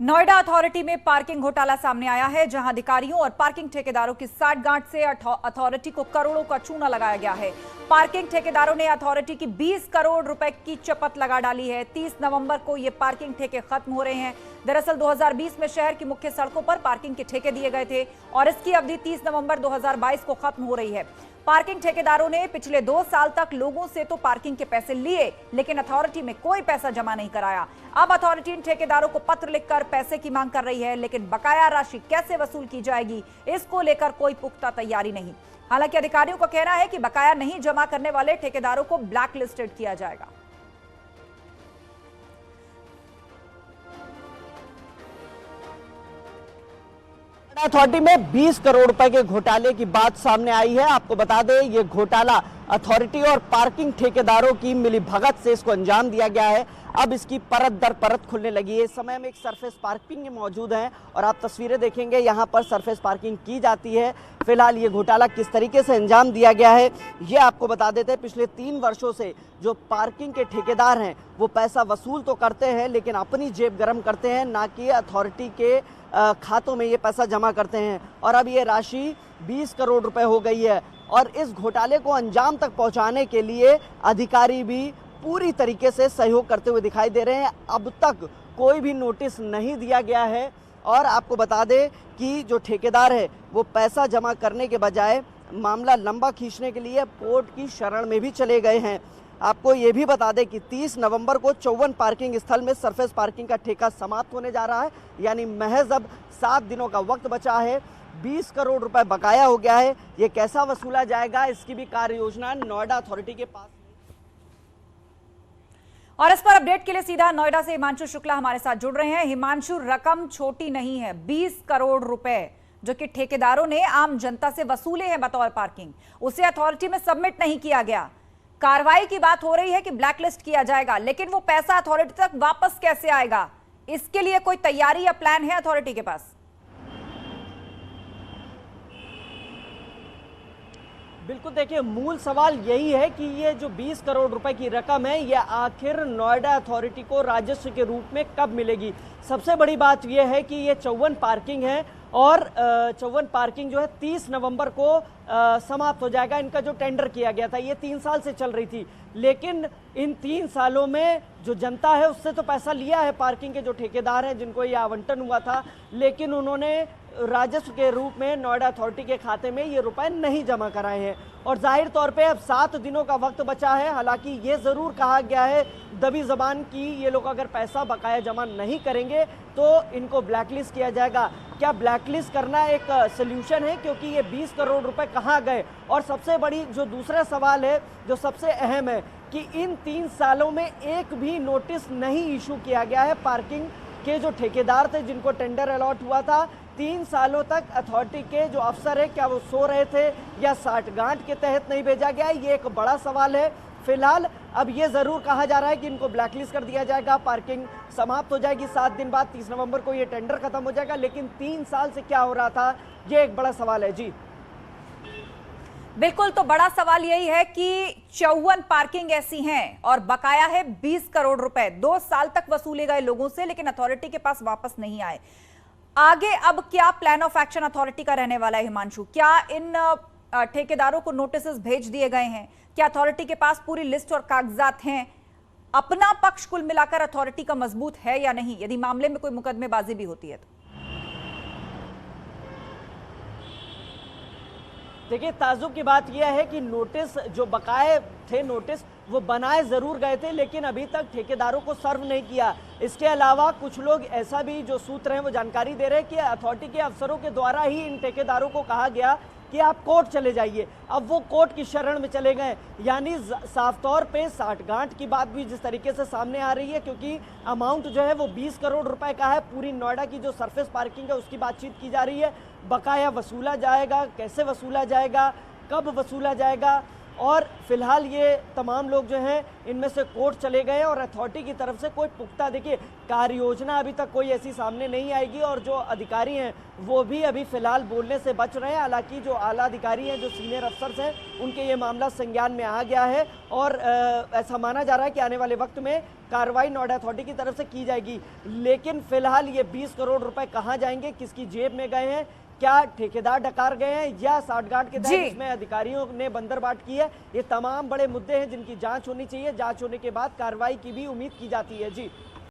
Noida authority में parking घोटाला सामने आया है, जहां अधिकारियों और पार्किंग ठेकेदारों की साठगांठ से अथॉरिटी को करोड़ों का चूना लगाया गया है। पार्किंग ठेकेदारों ने अथॉरिटी की 20 करोड़ रुपए की चपत लगा डाली है। 30 नवंबर को ये पार्किंग ठेके खत्म हो रहे हैं। दरअसल 2020 में शहर की मुख्य सड़कों पर पार्किंग के ठेके दिए गए थे और इसकी अवधि 30 नवंबर 2022 को खत्म हो रही है। पार्किंग ठेकेदारों ने पिछले 2 साल तक लोगों से तो पार्किंग के पैसे लिए, लेकिन अथॉरिटी में कोई पैसा जमा नहीं कराया। अब अथॉरिटी इन ठेकेदारों को पत्र लिखकर पैसे की मांग कर रही है, लेकिन बकाया राशि कैसे वसूल की जाएगी, इसको लेकर कोई पुख्ता तैयारी नहीं। हालांकि अधिकारियों का कहना है कि बकाया नहीं जमा करने वाले ठेकेदारों को ब्लैक लिस्टेड किया जाएगा। अथॉरिटी में 20 करोड़ रुपए के घोटाले की बात सामने आई है। आपको बता दें, ये घोटाला अथॉरिटी और पार्किंग ठेकेदारों की मिलीभगत से इसको अंजाम दिया गया है। अब इसकी परत दर परत खुलने लगी है। इस समय में एक सरफेस पार्किंग मौजूद है और आप तस्वीरें देखेंगे, यहाँ पर सरफेस पार्किंग की जाती है। फिलहाल ये घोटाला किस तरीके से अंजाम दिया गया है, ये आपको बता देते हैं। पिछले 3 वर्षों से जो पार्किंग के ठेकेदार हैं वो पैसा वसूल तो करते हैं, लेकिन अपनी जेब गर्म करते हैं, ना कि अथॉरिटी के खातों में ये पैसा जमा करते हैं। और अब ये राशि 20 करोड़ रुपए हो गई है और इस घोटाले को अंजाम तक पहुंचाने के लिए अधिकारी भी पूरी तरीके से सहयोग करते हुए दिखाई दे रहे हैं। अब तक कोई भी नोटिस नहीं दिया गया है और आपको बता दें कि जो ठेकेदार है वो पैसा जमा करने के बजाय मामला लंबा खींचने के लिए कोर्ट की शरण में भी चले गए हैं। आपको ये भी बता दें कि 30 नवंबर को 54 पार्किंग स्थल में सरफेस पार्किंग का ठेका समाप्त होने जा रहा है, यानी महज अब 7 दिनों का वक्त बचा है। 20 करोड़ रुपए बकाया हो गया है। ये कैसा वसूला जाएगा, इसकी भी कार्य योजना नोएडा अथॉरिटी के पास। और इस पर अपडेट के लिए सीधा नोएडा से हिमांशु शुक्ला हमारे साथ जुड़ रहे हैं। हिमांशु, रकम छोटी नहीं है, 20 करोड़ रुपए जो कि ठेकेदारों ने आम जनता से वसूले हैं बतौर पार्किंग, उसे अथॉरिटी में सबमिट नहीं किया गया। कार्रवाई की बात हो रही है कि ब्लैकलिस्ट किया जाएगा, लेकिन वो पैसा अथॉरिटी तक वापस कैसे आएगा, इसके लिए कोई तैयारी या प्लान है अथॉरिटी के पास? बिल्कुल, देखिए, मूल सवाल यही है कि ये जो 20 करोड़ रुपए की रकम है ये आखिर नोएडा अथॉरिटी को राजस्व के रूप में कब मिलेगी। सबसे बड़ी बात यह है कि ये 54 पार्किंग है और 54 पार्किंग जो है 30 नवंबर को समाप्त हो जाएगा। इनका जो टेंडर किया गया था ये 3 साल से चल रही थी, लेकिन इन 3 सालों में जो जनता है उससे तो पैसा लिया है, पार्किंग के जो ठेकेदार हैं जिनको ये आवंटन हुआ था, लेकिन उन्होंने राजस्व के रूप में नोएडा अथॉरिटी के खाते में ये रुपए नहीं जमा कराए हैं। और जाहिर तौर पे अब 7 दिनों का वक्त बचा है। हालांकि ये ज़रूर कहा गया है दबी ज़बान की, ये लोग अगर पैसा बकाया जमा नहीं करेंगे तो इनको ब्लैकलिस्ट किया जाएगा। क्या ब्लैकलिस्ट करना एक सल्यूशन है, क्योंकि ये 20 करोड़ रुपए कहाँ गए? और सबसे बड़ी जो दूसरा सवाल है, जो सबसे अहम है, कि इन 3 सालों में एक भी नोटिस नहीं इशू किया गया है। पार्किंग के जो ठेकेदार थे जिनको टेंडर अलॉट हुआ था, 3 सालों तक अथॉरिटी के जो अफसर है क्या वो सो रहे थे या साठगांठ के तहत नहीं भेजा गया? ये एक बड़ा सवाल है। फिलहाल अब ये जरूर कहा जा रहा है कि इनको ब्लैकलिस्ट कर दिया जाएगा, पार्किंग समाप्त हो जाएगी 7 दिन बाद, 30 नवंबर को ये टेंडर खत्म हो जाएगा। लेकिन 3 साल से क्या हो रहा था, ये एक बड़ा सवाल है। जी बिल्कुल, तो बड़ा सवाल यही है कि 54 पार्किंग ऐसी हैं और बकाया है 20 करोड़ रुपए। 2 साल तक वसूले गए लोगों से, लेकिन अथॉरिटी के पास वापस नहीं आए। आगे अब क्या प्लान ऑफ एक्शन अथॉरिटी का रहने वाला है हिमांशु? क्या इन ठेकेदारों को नोटिस भेज दिए गए हैं? क्या अथॉरिटी के पास पूरी लिस्ट और कागजात हैं? अपना पक्ष कुल मिलाकर अथॉरिटी का मजबूत है या नहीं, यदि मामले में कोई मुकदमेबाजी भी होती है तो? देखिए, ताज्जुब की बात यह है कि नोटिस जो बकाए थे, नोटिस वो बनाए ज़रूर गए थे, लेकिन अभी तक ठेकेदारों को सर्व नहीं किया। इसके अलावा कुछ लोग ऐसा भी जो सूत्र हैं वो जानकारी दे रहे हैं कि अथॉरिटी के अफसरों के द्वारा ही इन ठेकेदारों को कहा गया कि आप कोर्ट चले जाइए। अब वो कोर्ट की शरण में चले गए, यानी साफ तौर पे साठगांठ की बात भी जिस तरीके से सामने आ रही है, क्योंकि अमाउंट जो है वो 20 करोड़ रुपए का है। पूरी नोएडा की जो सरफेस पार्किंग है उसकी बातचीत की जा रही है। बकाया वसूला जाएगा, कैसे वसूला जाएगा, कब वसूला जाएगा, और फिलहाल ये तमाम लोग जो हैं इनमें से कोर्ट चले गए और अथॉरिटी की तरफ से कोई पुख्ता, देखिए, कार्य योजना अभी तक कोई ऐसी सामने नहीं आएगी और जो अधिकारी हैं वो भी अभी फिलहाल बोलने से बच रहे हैं। हालांकि जो आला अधिकारी हैं, जो सीनियर अफसर्स हैं, उनके ये मामला संज्ञान में आ गया है और ऐसा माना जा रहा है कि आने वाले वक्त में कार्रवाई नोएडा अथॉरिटी की तरफ से की जाएगी। लेकिन फिलहाल ये 20 करोड़ रुपए कहाँ जाएंगे, किसकी जेब में गए हैं, क्या ठेकेदार डकार गए हैं या साठगांठ के तहत इसमें अधिकारियों ने बंदरबाट की है, ये तमाम बड़े मुद्दे हैं जिनकी जांच होनी चाहिए। जांच होने के बाद कार्रवाई की भी उम्मीद की जाती है। जी।